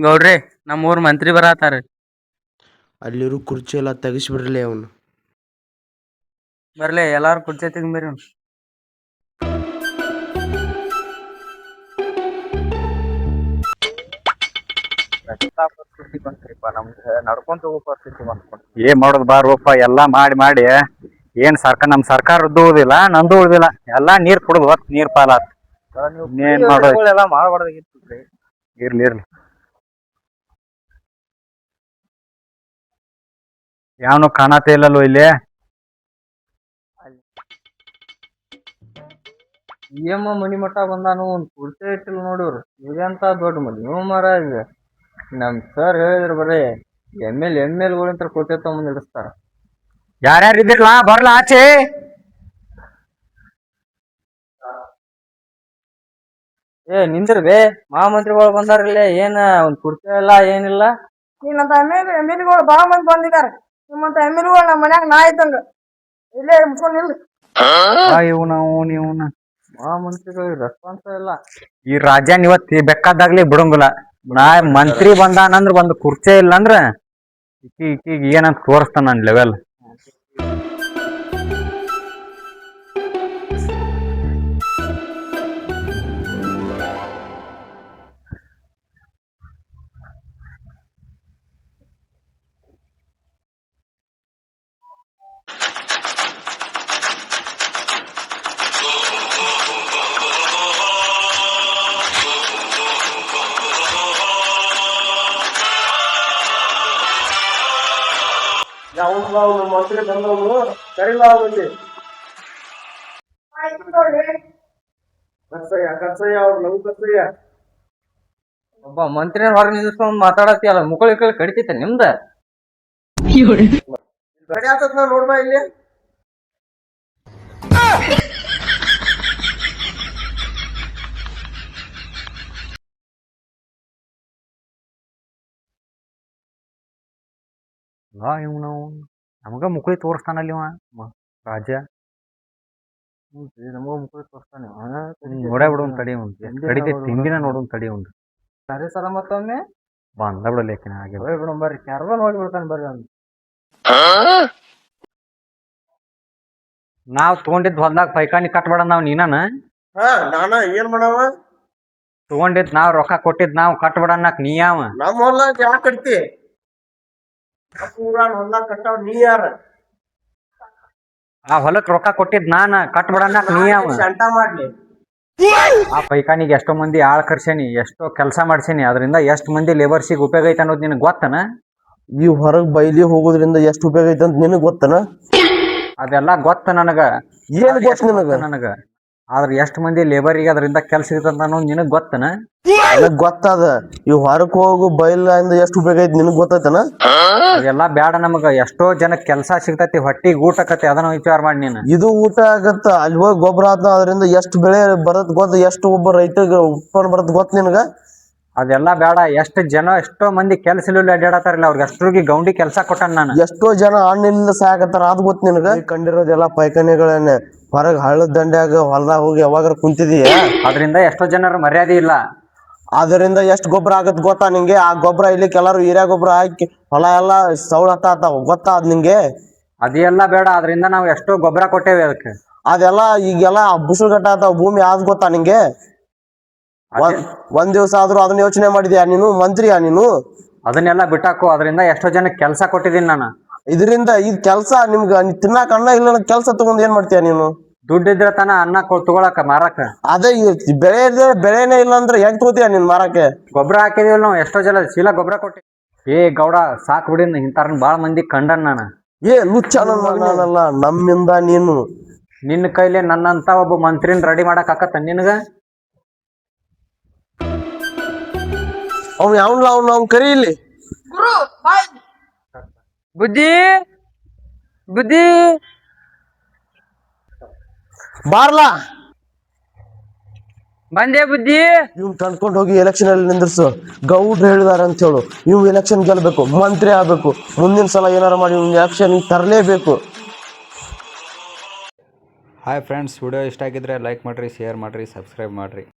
ಗೌಡ್ರಿ ನಮ್ಮೂರ್ ಮಂತ್ರಿ ಬರತಾರ. ಅಲ್ಲಿರು ಕುರ್ಚಿ ಎಲ್ಲ ತೆಗಿಸ್ಬಿಡ್ರಲಿ ಅವನು. ಬರ್ಲಿ ಎಲ್ಲಾರು ಕುರ್ಚಿ ತೆಗಿಂಬರಿ. ಪರಿಸ್ಥಿತಿ ಬಂತ್ರಿಪ್ಪ, ನಮ್ಗೆ ನಡ್ಕೊಂತ ಹೋಗೋ ಪರಿಸ್ಥಿತಿ ಬಂದ್ಕೊಂಡು ಏನ್ ಮಾಡೋದು ಬಾರೋಪ, ಎಲ್ಲಾ ಮಾಡಿ ಮಾಡಿ ಏನ್ ನಮ್ ಸರ್ಕಾರದ್ದು ಉಳಿದಿಲ್ಲ, ನಂದು ಉಳಿದಿಲ್ಲ. ಎಲ್ಲಾ ನೀರ್ ಕುಡ್ದು ನೀರ್ ಪಾಲಾತ್. ಏನ್ ಮಾಡೋದು, ಎಲ್ಲ ಮಾಡಬಾರ್ದಾಗಿತ್ತು. ಇರ್ಲಿ ಇರ್ಲಿ. ಯಾವನು ಕಾಣತೇ ಇಲ್ಲಲ್ಲೋ ಇಲ್ಲಿ. EM ಮನಿ ಮಠ ಬಂದಾನು, ಒಂದ್ ಕುರ್ಚಿ ಇಟ್ಟಿಲ್ಲ ನೋಡಿವ್ರು. ಇದಂತ ದೊಡ್ಡ ಮನಿ ಮಹಾರಾಜ. ನಮ್ ಸರ್ ಹೇಳಿದ್ರು ಬರೀ MLAಗಳಿಂತ ಕುರ್ಚಿ ತಗೊಂಡ್ ಇಡಿಸ್ತಾರ. ಯಾರ್ಯಾರು ಇದ್ದಿರ್ಲಾ ಬರ್ಲಾ ಆಚೆ. ನಿಂದ್ರಬೇ, ಮಹಾಮಂತ್ರಿಗಳು ಬಂದಾರಿಲ್ಲ. ಏನ ಒಂದ್ ಕುರ್ಚಿ ಇಲ್ಲ ಏನಿಲ್ಲ. ನಿನ್ನಂತ MLAಗಳು ಬಾಳ ಮಂದಿ ಬಂದಿದ್ದಾರೆ. ನಿಮ್ಮಂತ MLAಗಳು ನಮ್ಮ ಮನ್ಯಾಗ ನಾ ಇದ್ದಂಗ ಇಲ್ಲೇ ಮುಚ್ಕೊಂಡ್ ನಿಲ್. ಮಹಾಮಂತ್ರಿಗಳು ರೆಸ್ಪಾನ್ಸ್ ಇಲ್ಲ. ಈ ರಾಜ್ಯನ್ ಇವತ್ ಬೇಕಾದಾಗ್ಲಿ ಬಿಡಂಗಿಲ್ಲ. ನಾ ಮಂತ್ರಿ ಬಂದಾನಂದ್ರ ಒಂದ್ ಕುರ್ಚಿ ಇಲ್ಲ ಅಂದ್ರ ಈಕೀಗ ಏನಂತ ತೋರಿಸ್ತಾನ ನನ್ ಲೆವೆಲ್. ಮಂತ್ರಿ ಬಂದವನು ಕರಿಲ ಆಗುತ್ತೆ. ಕರ್ಸಯ್ಯ ಅವ್ರು ಲವ್ ಕರ್ಸಯ್ಯ. ಒಬ್ಬ ಮಂತ್ರಿ ಹೊರಗೆ ನಿಲ್ಸ್ಕೊಂಡ್ ಮಾತಾಡತ್ತೀಯಲ್ಲ, ಮುಕ್ಕಳಿ ಕಡಿತೈತೆ ನಿಮ್ದ. ಕಡಿ ಆತತ್ ನಾ ನೋಡ್ಬಾ ಇಲ್ಲಿ. ನಮಗ ಮುಕ್ಳಿ ತೋರಿಸ್ತಾನಲ್ಲಿ ರಾಜ್ಯ. ನಮಗ ಮುಕ್ಕಳಿ ತೋರಿಸ್ತಾನೆ. ನೋಡೇ ಬಿಡು ತಡಿ ಕಡಿತೈತಿ, ತಿಂಡಿನ ನೋಡು ತಡಿ ಒಂದು. ಸರಿ ಸಲ ಮತ್ತೊಮ್ಮೆ ಬಂದ ಬಿಡಲೇಕಿನ ಹಾಗೆ ಬಿಡ ಬರ್ರಿ. ಕೆರ್ವ ನೋಡಿ ಬಿಡ್ತಾನೆ ಬರ್ರಿ. ಅವ್ನು ನಾವ್ ತಗೊಂಡಿದ್ ಹೊಲ್ದಾಗ ಪೈಕಾನಿ ಕಟ್ಬೇಡ ನಾವ್ ನೀನಾನ. ನಾನ ಏನ್ ಮಾಡವ? ತಗೊಂಡಿದ್ ನಾವ್ ರೊಕ್ಕ ಕೊಟ್ಟಿದ್ ನಾವ್ ಕಟ್ಬೇಡ ಅನ್ನಕ್ ನೀ ಯಾವ? ನಮ್ಮ ಹೊಲ್ದಾಗ ಯಾಕೆ ಕಟ್ತಿ? ಹೊಲ್ದಾಗ ಕಟ್ಟಾವ್ ನೀ ಯಾರ? ಆ ಹೊಲಕ್ ರೊಕ್ಕ ಕೊಟ್ಟಿದ್ ನಾನ, ಕಟ್ಬೇಡ ಅನ್ನಕ್ ನೀ ಯಾವ? ಶಂಟ ಮಾಡ್ಲಿ. ಆ ಪೈಕಾನಿಗೆ ಎಷ್ಟೋ ಮಂದಿ ಆಳ್ ಕರ್ಸೇನಿ, ಎಷ್ಟೋ ಕೆಲಸ ಮಾಡ್ಸೇನಿ. ಅದರಿಂದ ಎಷ್ಟ್ ಮಂದಿ ಲೇಬರ್ಸಿಗೆ ಉಪಯೋಗ ಐತೆ ಅನ್ನೋದು ನಿನಗ್ ಗೊತ್ತನ? ಈ ಹೊರಗ್ ಬೈಲಿ ಹೋಗೋದ್ರಿಂದ ಎಷ್ಟು ಉಪಯೋಗ ಐತೆ ಅಂತ ನಿನಗ್ ಗೊತ್ತನ? ಅದೆಲ್ಲ ಗೊತ್ತ ನನಗ. ಏನ್ ಗೊತ್ತ ನನಗ? ಆದ್ರ ಎಷ್ಟ್ ಮಂದಿ ಲೇಬರಿಗೆ ಅದರಿಂದ ಕೆಲ್ಸ ಇರ್ತಂತ ಅನ್ನೋದು ನಿನಗ್ ಗೊತ್ತನ? ನನಗ್ ಗೊತ್ತಾದ. ಈ ಹೊರಕ್ ಹೋಗು ಬೈಲಿಂದ ಎಷ್ಟು ಉಪಯೋಗ ಐತಿ ನಿನಗ್ ಗೊತ್ತೈತನ? ಅದೆಲ್ಲಾ ಬ್ಯಾಡ ನಮಗ. ಎಷ್ಟೋ ಜನಕ್ ಕೆಲ್ಸ ಸಿಗ್ತೈತಿ, ಹೊಟ್ಟಿಗೆ ಊಟ ಆಕತಿ, ಅದನ್ನ ವಿಚಾರ ಮಾಡಿ ನೀನು. ಇದು ಊಟ ಆಗತ್ತ, ಅಲ್ಲಿ ಹೋಗಿ ಗೊಬ್ಬರ ಆತ, ಅದರಿಂದ ಎಷ್ಟು ಬೆಳೆ ಬರತ್ ಗೊತ್ತ, ಎಷ್ಟು ಒಬ್ಬ ರೈತಗ ಉತ್ಪನ್ನ ಬರತ್ ಗೊತ್ತ ನಿನಗ? ಅದೆಲ್ಲಾ ಬೇಡ. ಎಷ್ಟೋ ಮಂದಿ ಕೆಲ್ಸ ಇಲ್ಲ ಅಡ್ಡಾಡತಾರಲ್ಲ, ಅವ್ರಿಗೆ ಅಷ್ಟ್ರಿಗೆ ಗೌಂಡಿ ಕೆಲ್ಸ ಕೊಟ್ಟಾನ ನಾನು. ಎಷ್ಟೋ ಜನ ಹಣ್ಣಿನಿಂದ ಸಾಕತ್ತಾರ, ಅದ್ ಗೊತ್ತ ನಿನಗ? ಕಂಡಿರೋದೆಲ್ಲ ಪೈಖಾನೆಗಳನ್ನೇ. ಹೊರಗ್ ಹಳ್ಳದ ದಂಡ್ಯಾಗ ಹೊಲದಾಗ ಹೋಗಿ ಯಾವಾಗಾರ ಕುಂತಿದೀಯ? ಅದರಿಂದ ಎಷ್ಟೋ ಜನರ ಮರ್ಯಾದೆ ಇಲ್ಲ. ಅದರಿಂದ ಎಷ್ಟ್ ಗೊಬ್ಬರ ಆಗತ್ ಗೊತ್ತಾ ನಿಂಗೆ? ಆ ಗೊಬ್ಬರ ಇಲ್ಲಿ ಕೆಲವರು ಹಿರಿಯ ಗೊಬ್ಬರ ಹಾಕಿ ಹೊಲ ಎಲ್ಲಾ ಸೌಳ ಹತ್ತಾವ, ಗೊತ್ತಾ ಅದ್ ನಿಂಗೆ? ಅದೆಲ್ಲ ಬೇಡ. ಅದರಿಂದ ನಾವು ಎಷ್ಟೋ ಗೊಬ್ಬರ ಕೊಟ್ಟೇವಿ ಅದಕ್ಕೆ. ಅದೆಲ್ಲ ಈಗೆಲ್ಲ ಬುಸುಳ್ಗಟ್ಟ ಆತಾವ ಭೂಮಿ, ಆದ್ ಗೊತ್ತಾ ನಿಂಗೆ? ಒಂದ್ ದಿವ್ಸ ಆದ್ರೂ ಅದನ್ನ ಯೋಚನೆ ಮಾಡಿದ್ಯಾ ನೀನು? ಮಂತ್ರಿಯಾ ನೀನು? ಅದನ್ನೆಲ್ಲ ಬಿಟ್ಟಾಕು. ಅದರಿಂದ ಎಷ್ಟೋ ಜನಕ್ಕೆ ಕೆಲ್ಸ ಕೊಟ್ಟಿದ್ದೀನಿ ನಾನು. ಇದರಿಂದ ಇದ್ ಕೆಲ್ಸ ನಿಮ್ಗ ತಿನ್ನಾಕ ಅನ್ನ ಇಲ್ಲ, ಕೆಲ್ಸ ತಗೊಂಡ್ ಏನ್ ಮಾಡ್ತೀಯ ನೀನು? ದುಡ್ಡಿದ್ರೆ ತಾನ ಅನ್ನ ತಗೊಳಕ ಮಾರಕ. ಅದೇ ಬೆಳೆನೇ ಇಲ್ಲ ಅಂದ್ರೆ ಹೆಂಗ್ ತಗೋತೀಯ ನೀನ್ ಮಾರಕ್ಕೆ? ಗೊಬ್ಬರ ಹಾಕಿದೀವಿ ನಾವು, ಎಷ್ಟೋ ಜನ ಚೀಲ ಗೊಬ್ಬರ ಕೊಟ್ಟಿ. ಗೌಡ ಸಾಕ್ ಬಿಡಿ, ಇಂತಾರನ್ ಬಾಳ ಮಂದಿ ಕಂಡನ್ ನಾನು. ಲುಚ್ಚ ನಾನಲ್ಲ, ನಮ್ಮಿಂದ ನೀನು. ನಿನ್ನ ಕೈಲಿ ನನ್ನಂತ ಒಬ್ಬ ಮಂತ್ರಿನ ರೆಡಿ ಮಾಡಕ್ ಆಕತ್ತ ನಿನಗ? ಅವ್ನ ಕರಿ ಇಲ್ಲಿ. ಬುದ್ಧಿ ಬುದ್ಧಿ ಬಾರ್ಲಾ. ಬಂದೆ ಬುದ್ಧಿ. ಇವ್ನ್ ಕಣ್ಕೊಂಡ್ ಹೋಗಿ ಎಲೆಕ್ಷನ್ ಅಲ್ಲಿ ನಿಂದ್ರಸು. ಗೌಡ್ರು ಹೇಳಿದಾರ ಅಂತ ಹೇಳು. ಇವ್ ಎಲೆಕ್ಷನ್ ಗೆಲ್ಬೇಕು, ಮಂತ್ರಿ ಆಗ್ಬೇಕು. ಮುಂದಿನ ಸಲ ಏನಾರ ಮಾಡಿ ಎಲೆಕ್ಷನ್ ತರಲೇಬೇಕು. ಹಾಯ್ ಫ್ರೆಂಡ್ಸ್, ವಿಡಿಯೋ ಇಷ್ಟ ಆಗಿದ್ರೆ ಲೈಕ್ ಮಾಡ್ರಿ, ಶೇರ್ ಮಾಡ್ರಿ, ಸಬ್ಸ್ಕ್ರೈಬ್ ಮಾಡ್ರಿ.